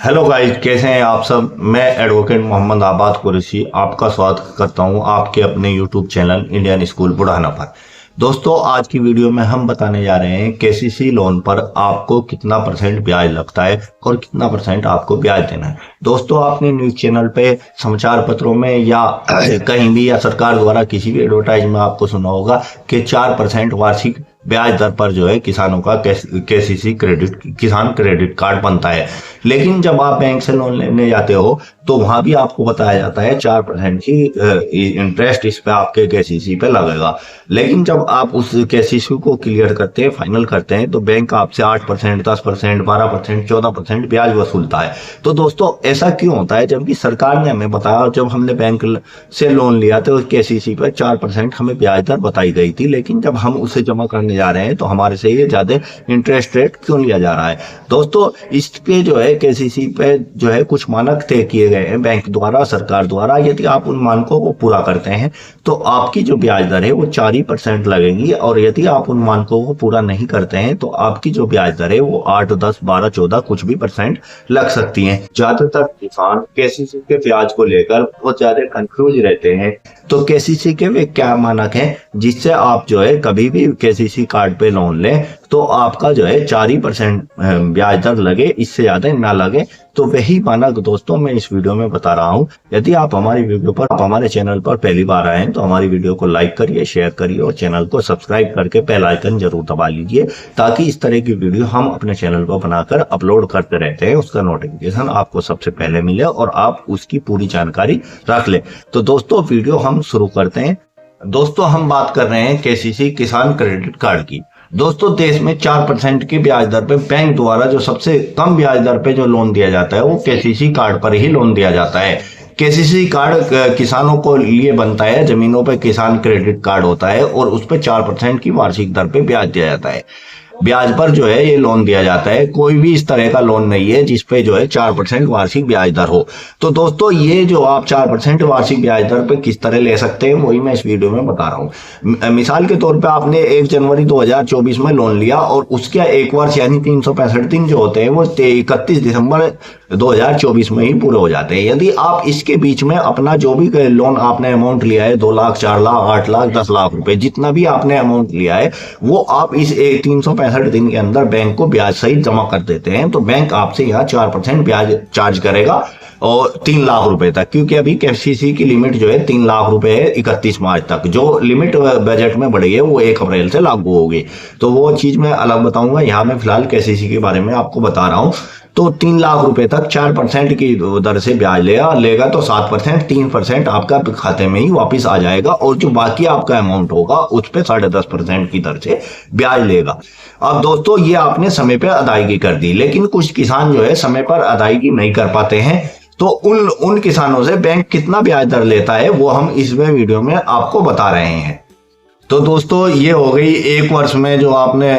Hello guys, कैसे हैं आप सब। मैं एडवोकेट मोहम्मद आबाद कुरैशी आपका स्वागत करता हूं आपके अपने YouTube channel Indian school Budhana पर। दोस्तों, आज की वीडियो में हम बताने जा रहे हैं केसीसी लोन पर आपको कितना परसेंट ब्याज लगता है और कितना परसेंट आपको ब्याज देना है। दोस्तों, आपने न्यूज चैनल पे, समाचार पत्रों में या कहीं भी या सरकार द्वारा किसी भी एडवर्टाइज में आपको सुना होगा कि 4% वार्षिक ब्याज दर पर जो है किसानों का केसीसी किसान क्रेडिट कार्ड बनता है। लेकिन जब आप बैंक से लोन लेने जाते हो तो वहां भी आपको बताया जाता है 4% की इंटरेस्ट इस पे आपके केसीसी पे लगेगा। लेकिन जब आप उस केसीसी को क्लियर करते हैं, फाइनल करते हैं, तो बैंक आपसे 8%, 10%, 12%, 14% ब्याज वसूलता है। तो दोस्तों, ऐसा क्यों होता है? जबकि सरकार ने हमें बताया, जब हमने बैंक से लोन लिया तो केसीसी पर 4% हमें ब्याज दर बताई गई थी, लेकिन जब हम उसे जमा करने जा रहे हैं तो हमारे से ये ज्यादा इंटरेस्ट रेट क्यों लिया जा रहा है? दोस्तों, इस पे जो है केसीसी पे जो है कुछ मानक तय किए गए हैं बैंक द्वारा, सरकार द्वारा। यदि आप उन मानकों को पूरा करते हैं तो आपकी जो ब्याज दर है वो 4% लगेगी, और यदि आप उन मानकों को पूरा नहीं करते हैं तो आपकी जो ब्याज दर है वो 8, 10, 12, 14 कुछ भी परसेंट लग सकती है। ज्यादातर किसान केसीसी के ब्याज को लेकर बहुत ज्यादा कंफ्यूज रहते हैं। तो केसीसी के वे क्या मानक हैं जिससे आप जो है कभी भी केसीसी कार्ड पे लोन लें तो आपका जो है 4% ब्याज दर लगे, इससे ज्यादा ना लगे। तो वही मानक दोस्तों मैं इस वीडियो में बता रहा हूं। यदि आप हमारी वीडियो पर, आप हमारे चैनल पर पहली बार आए हैं तो हमारी वीडियो को लाइक करिए, शेयर करिए और चैनल को सब्सक्राइब करके बेल आइकन जरूर दबा लीजिए, ताकि इस तरह की वीडियो हम अपने चैनल पर बनाकर अपलोड करते रहते हैं, उसका नोटिफिकेशन आपको सबसे पहले मिले और आप उसकी पूरी जानकारी रख ले। तो दोस्तों, वीडियो हम शुरू करते हैं। दोस्तों, हम बात कर रहे हैं केसीसी किसान क्रेडिट कार्ड की। दोस्तों, देश में 4% की ब्याज दर पे बैंक द्वारा जो सबसे कम ब्याज दर पे जो लोन दिया जाता है वो केसीसी कार्ड पर ही लोन दिया जाता है। केसीसी कार्ड किसानों को लिए बनता है, जमीनों पे किसान क्रेडिट कार्ड होता है और उस पे 4% की वार्षिक दर पे ब्याज दिया जाता है। ब्याज पर जो है ये लोन दिया जाता है। कोई भी इस तरह का लोन नहीं है जिसपे जो है 4% वार्षिक ब्याज दर हो। तो दोस्तों, ये जो आप 4% वार्षिक ब्याज दर पे किस तरह ले सकते हैं वही मैं इस वीडियो में बता रहा हूँ। मिसाल के तौर पे आपने 1 जनवरी 2024 में लोन लिया और उसके एक वर्ष यानी 365 दिन जो होते हैं वो 31 दिसंबर 2024 में ही पूरे हो जाते हैं। यदि आप इसके बीच में अपना जो भी लोन आपने अमाउंट लिया है, 2 लाख, 4 लाख, 8 लाख, 10 लाख रुपए, जितना भी आपने अमाउंट लिया है वो आप इस 365 दिन के अंदर बैंक को ब्याज सहित जमा कर देते हैं, तो बैंक आपसे यहाँ 4% ब्याज चार्ज करेगा और 3 लाख रुपए तक, क्योंकि अभी केसीसी की लिमिट जो है 3 लाख रुपए है 31 मार्च तक। जो लिमिट बजट में बढ़ी है वो 1 अप्रैल से लागू होगी, तो वो चीज मैं अलग बताऊंगा। यहाँ मैं फिलहाल केसीसी के बारे में आपको बता रहा हूँ। तो 3 लाख रुपए तक 4% की दर से ब्याज लेगा तो 7%, 3% आपका खाते में ही वापस आ जाएगा, और जो बाकी आपका अमाउंट होगा उस पर 10.5% की दर से ब्याज लेगा। अब दोस्तों, ये आपने समय पर अदायगी कर दी, लेकिन कुछ किसान जो है समय पर अदायगी नहीं कर पाते हैं, तो उन किसानों से बैंक कितना ब्याज दर लेता है वो हम इस वीडियो में आपको बता रहे हैं। तो दोस्तों, ये हो गई 1 वर्ष में जो आपने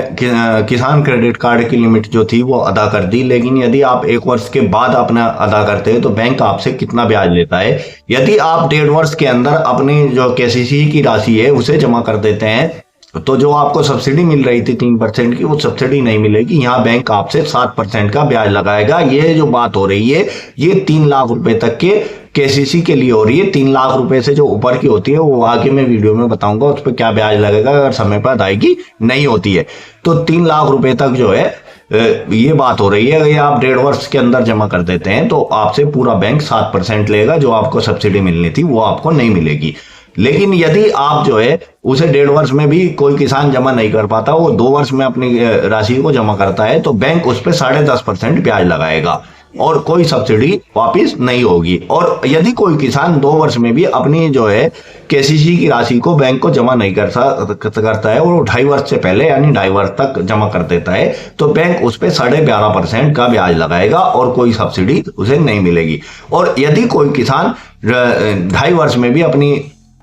किसान क्रेडिट कार्ड की लिमिट जो थी वो अदा कर दी। लेकिन यदि आप 1 वर्ष के बाद अपना अदा करते हैं तो बैंक आपसे कितना ब्याज लेता है। यदि आप 1.5 वर्ष के अंदर अपनी जो केसीसी की राशि है उसे जमा कर देते हैं तो जो आपको सब्सिडी मिल रही थी 3% की, वो सब्सिडी नहीं मिलेगी। यहाँ बैंक आपसे 7% का ब्याज लगाएगा। ये जो बात हो रही है ये 3 लाख रुपए तक के केसीसी के लिए हो रही है। 3 लाख रुपए से जो ऊपर की होती है वो आगे मैं वीडियो में बताऊंगा उस पर क्या ब्याज लगेगा अगर समय पर अदायगी नहीं होती है। तो 3 लाख रुपए तक जो है ये बात हो रही है। अगर आप 1.5 वर्ष के अंदर जमा कर देते हैं तो आपसे पूरा बैंक 7% लेगा, जो आपको सब्सिडी मिलनी थी वो आपको नहीं मिलेगी। लेकिन यदि आप जो है उसे 1.5 वर्ष में भी कोई किसान जमा नहीं कर पाता, वो 2 वर्ष में अपनी राशि को जमा करता है, तो बैंक उस पर 10.5% ब्याज लगाएगा और कोई सब्सिडी वापस नहीं होगी। और यदि कोई किसान 2 वर्ष में भी अपनी जो है केसीसी की राशि को बैंक को जमा नहीं करता है और 2.5 वर्ष से पहले यानी 2.5 वर्ष तक जमा कर देता है, तो बैंक उस पर 11.5% का ब्याज लगाएगा और कोई सब्सिडी उसे नहीं मिलेगी। और यदि कोई किसान 2.5 वर्ष में भी अपनी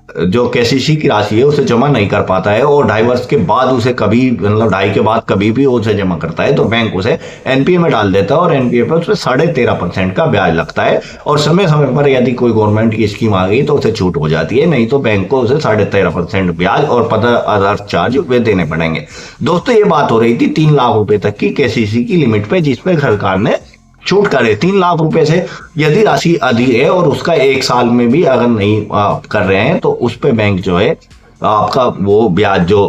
जो केसीसी की राशि है उसे जमा नहीं कर पाता है और 2.5 वर्ष के बाद उसे कभी, मतलब 2.5 के बाद कभी भी उसे जमा करता है, तो बैंक उसे एनपीए में डाल देता है और एनपीए पर उसे 13.5% का ब्याज लगता है। और समय समय पर यदि कोई गवर्नमेंट की स्कीम आ गई तो उसे छूट हो जाती है, नहीं तो बैंक को उसे 13.5% ब्याज और 15,000 चार्ज वे देने पड़ेंगे। दोस्तों, ये बात हो रही थी 3 लाख रुपए तक की केसीसी की लिमिट पे, जिसपे सरकार ने छूट करे 3 लाख रुपए से। यदि राशि अधिक है और उसका 1 साल में भी अगर नहीं कर रहे हैं तो उस पे बैंक जो है आपका वो ब्याज जो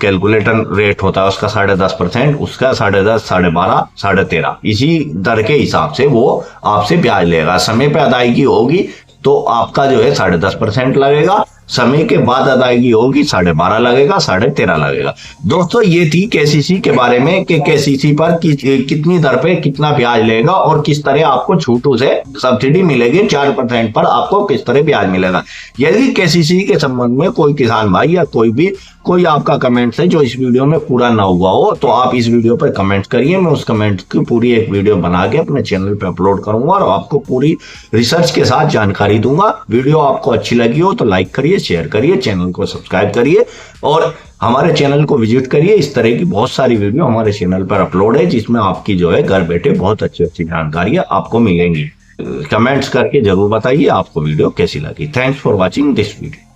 कैलकुलेटर रेट होता है उसका 10.5%, उसका 10.5, 12.5, 13.5 इसी दर के हिसाब से वो आपसे ब्याज लेगा। समय पे अदायगी होगी तो आपका जो है 10.5% लगेगा, समय के बाद अदायगी होगी 12.5 लगेगा, 13.5 लगेगा। दोस्तों ये थी केसीसी के बारे में कि केसीसी पर कितनी दर पे कितना ब्याज लेगा और किस तरह आपको छूटों से सब्सिडी मिलेगी, 4% पर आपको किस तरह ब्याज मिलेगा। यदि केसीसी के संबंध में कोई किसान भाई या कोई आपका कमेंट है जो इस वीडियो में पूरा ना हुआ हो तो आप इस वीडियो पर कमेंट करिए, मैं उस कमेंट की पूरी एक वीडियो बना के अपने चैनल पे अपलोड करूंगा और आपको पूरी रिसर्च के साथ जानकारी दूंगा। वीडियो आपको अच्छी लगी हो तो लाइक करिए, शेयर करिए, चैनल को सब्सक्राइब करिए और हमारे चैनल को विजिट करिए। इस तरह की बहुत सारी वीडियो हमारे चैनल पर अपलोड है जिसमें आपकी जो है घर बैठे बहुत अच्छी अच्छी जानकारियां आपको मिलेंगी। कमेंट्स करके जरूर बताइए आपको वीडियो कैसी लगी। Thanks for watching this video.